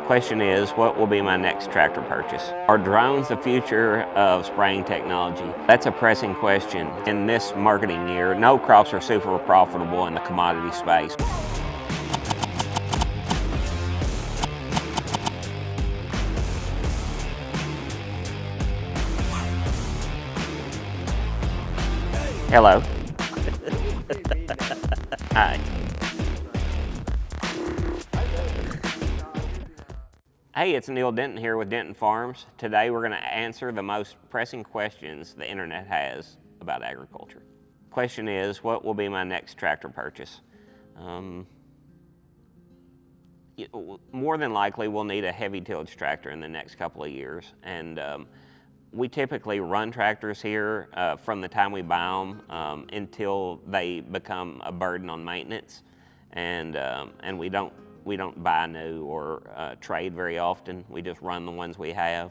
Question is, what will be my next tractor purchase? Are drones the future of spraying technology? That's a pressing question. In this marketing year, no crops are super profitable in the commodity space. Hello. Hi. Hey, it's Neil Denton here with Denton Farms. Today we're going to answer the most pressing questions the internet has about agriculture. Question is, what will be my next tractor purchase? More than likely we'll need a heavy tillage tractor in the next couple of years, and we typically run tractors here from the time we buy them until they become a burden on maintenance, and we don't buy new or trade very often. We just run the ones we have.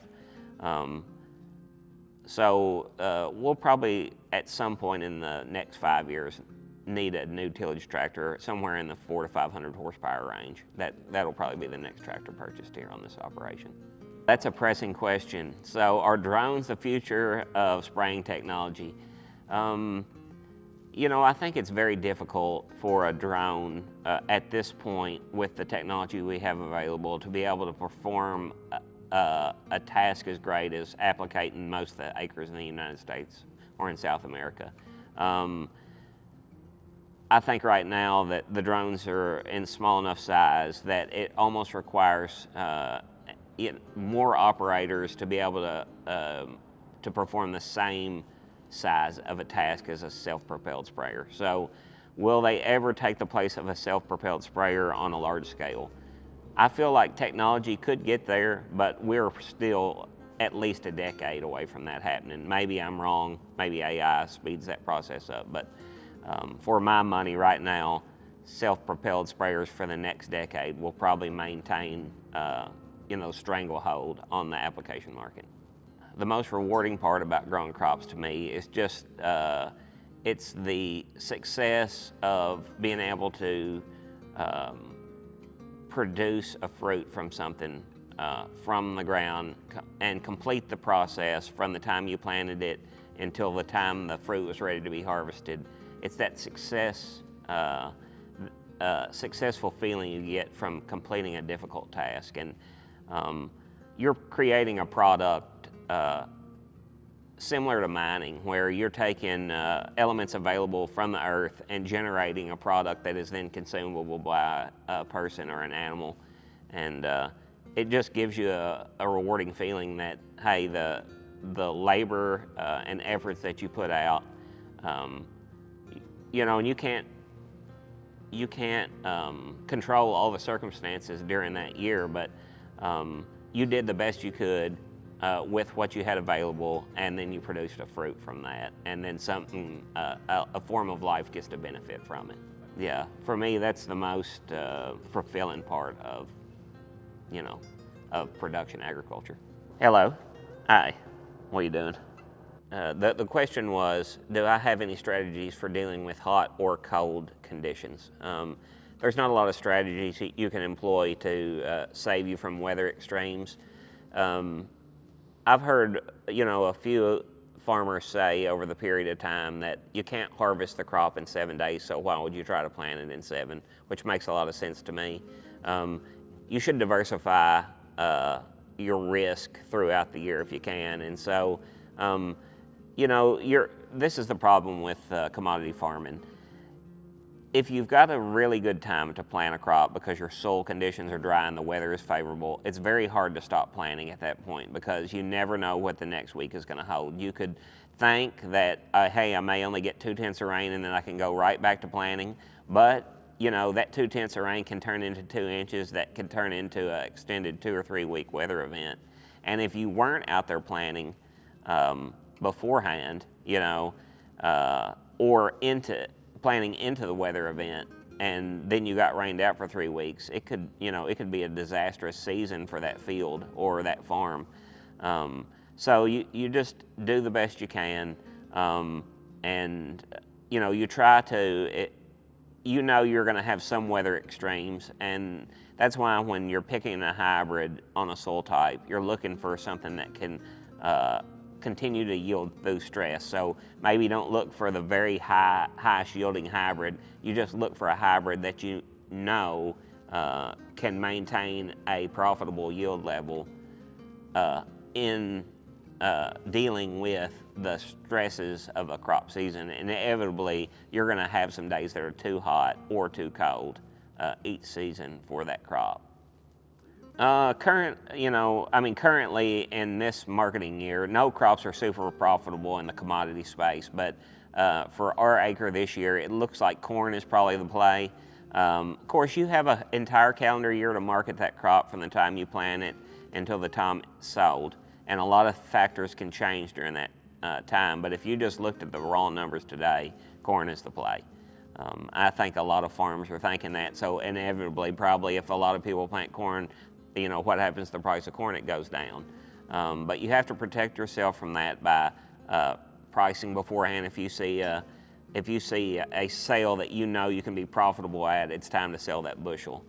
So we'll probably at some point in the next 5 years need a new tillage tractor somewhere in the 400 to 500 horsepower range. That'll probably be the next tractor purchased here on this operation. That's a pressing question. So are drones the future of spraying technology? I think it's very difficult for a drone at this point with the technology we have available to be able to perform a task as great as applicating most of the acres in the United States or in South America. I think right now that the drones are in small enough size that it almost requires more operators to be able to perform the same size of a task as a self-propelled sprayer. So will they ever take the place of a self-propelled sprayer on a large scale? I feel like technology could get there, but we're still at least a decade away from that happening. Maybe I'm wrong, maybe AI speeds that process up, but for my money right now, self-propelled sprayers for the next decade will probably maintain stranglehold on the application market. The most rewarding part about growing crops to me is just it's the success of being able to produce a fruit from something from the ground and complete the process from the time you planted it until the time the fruit was ready to be harvested. It's that successful feeling you get from completing a difficult task, and you're creating a product similar to mining, where you're taking elements available from the earth and generating a product that is then consumable by a person or an animal. And it just gives you a rewarding feeling that, hey, the labor and efforts that you put out, and you can't control all the circumstances during that year, but you did the best you could with what you had available, and then you produced a fruit from that, and then something, a form of life gets to benefit from it. Yeah, for me, that's the most fulfilling part of production agriculture. Hello. Hi. What are you doing? The question was, do I have any strategies for dealing with hot or cold conditions? There's not a lot of strategies you can employ to save you from weather extremes. I've heard, a few farmers say over the period of time that you can't harvest the crop in 7 days, so why would you try to plant it in 7, which makes a lot of sense to me. You should diversify your risk throughout the year if you can, and so, this is the problem with commodity farming. If you've got a really good time to plant a crop because your soil conditions are dry and the weather is favorable, it's very hard to stop planting at that point because you never know what the next week is going to hold. You could think that, hey, I may only get 2/10 of rain and then I can go right back to planting, but that 2/10 of rain can turn into 2 inches, that can turn into an extended 2 or 3 week weather event. And if you weren't out there planting beforehand, or planning into the weather event, and then you got rained out for 3 weeks, it could be a disastrous season for that field or that farm. So you just do the best you can, and you try to. You're going to have some weather extremes, and That's why when you're picking a hybrid on a soil type, you're looking for something that can continue to yield through stress. So maybe don't look for the very highest yielding hybrid. You just look for a hybrid that you know can maintain a profitable yield level in dealing with the stresses of a crop season. And inevitably, you're going to have some days that are too hot or too cold each season for that crop. Currently in this marketing year, no crops are super profitable in the commodity space, but for our acre this year, it looks like corn is probably the play. Of course, you have an entire calendar year to market that crop from the time you plant it until the time it's sold, and a lot of factors can change during that time, but if you just looked at the raw numbers today, corn is the play. I think a lot of farmers are thinking that, so inevitably, probably if a lot of people plant corn, what happens to the price of corn? It goes down. But you have to protect yourself from that by pricing beforehand. If you see a sale that you can be profitable at, it's time to sell that bushel.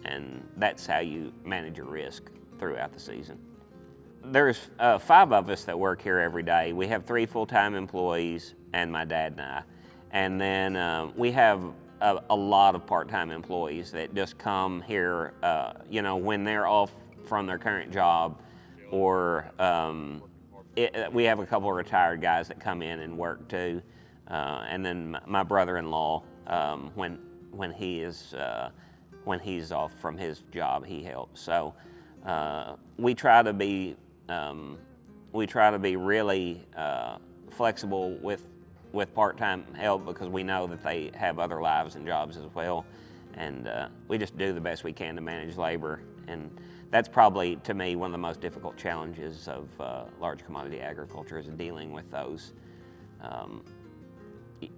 And that's how you manage your risk throughout the season. There's 5 of us that work here every day. We have 3 full-time employees and my dad and I. And then we have a lot of part-time employees that just come here, when they're off from their current job, or we have a couple of retired guys that come in and work too. And then my brother-in-law, when he's off from his job, he helps. So we try to be really flexible with part-time help, because we know that they have other lives and jobs as well, and we just do the best we can to manage labor. And that's probably, to me, one of the most difficult challenges of large commodity agriculture, is dealing with those,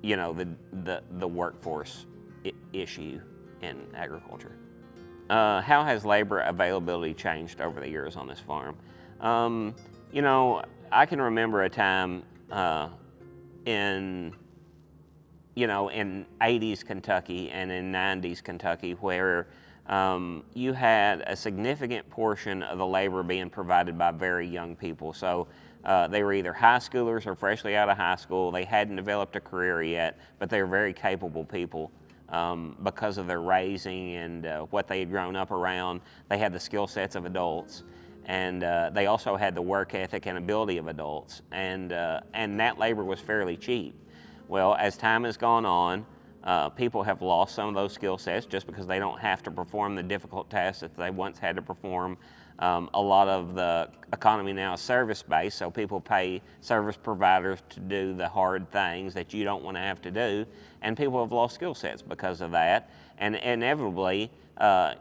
the workforce issue in agriculture. How has labor availability changed over the years on this farm? I can remember a time in 80s Kentucky and in 90s Kentucky where you had a significant portion of the labor being provided by very young people. So they were either high schoolers or freshly out of high school. They hadn't developed a career yet, but they were very capable people because of their raising and what they had grown up around. They had the skill sets of adults. And they also had the work ethic and ability of adults, and that labor was fairly cheap. Well, as time has gone on, people have lost some of those skill sets just because they don't have to perform the difficult tasks that they once had to perform. A lot of the economy now is service-based, so people pay service providers to do the hard things that you don't want to have to do, and people have lost skill sets because of that. And inevitably,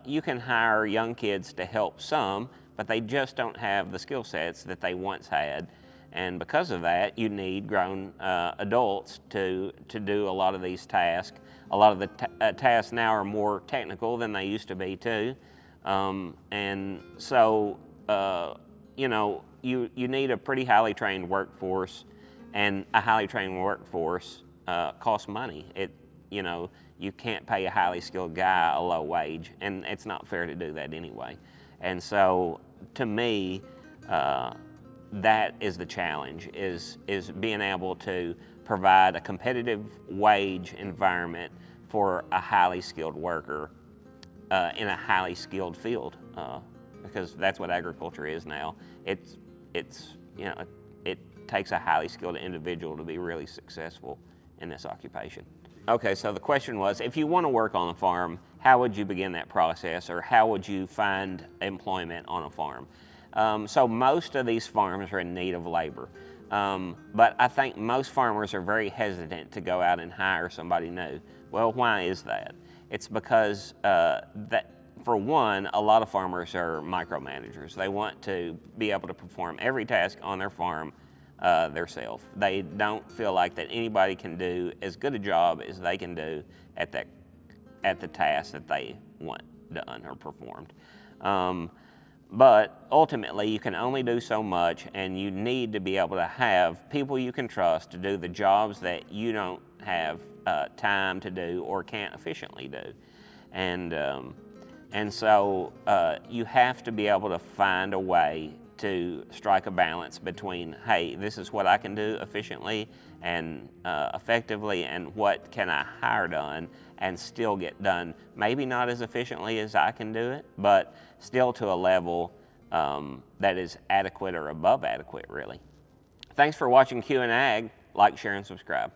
you can hire young kids to help some, but they just don't have the skill sets that they once had. And because of that, you need grown adults to do a lot of these tasks. A lot of the tasks now are more technical than they used to be too. And so, you need a pretty highly trained workforce, and a highly trained workforce costs money. You can't pay a highly skilled guy a low wage, and it's not fair to do that anyway. And so, to me, that is the challenge, is being able to provide a competitive wage environment for a highly skilled worker in a highly skilled field, because that's what agriculture is now. It takes a highly skilled individual to be really successful in this occupation. Okay, so the question was, if you want to work on a farm, how would you begin that process, or how would you find employment on a farm? So most of these farms are in need of labor, but I think most farmers are very hesitant to go out and hire somebody new. Well, why is that? It's because for one, a lot of farmers are micromanagers. They want to be able to perform every task on their farm themselves. They don't feel like that anybody can do as good a job as they can do at the task that they want done or performed. But ultimately, you can only do so much, and you need to be able to have people you can trust to do the jobs that you don't have time to do or can't efficiently do. And And so you have to be able to find a way to strike a balance between, hey, this is what I can do efficiently and effectively, and what can I hire done and still get done. Maybe not as efficiently as I can do it, but still to a level that is adequate or above adequate, really. Thanks for watching Q&AG. Like, share, and subscribe.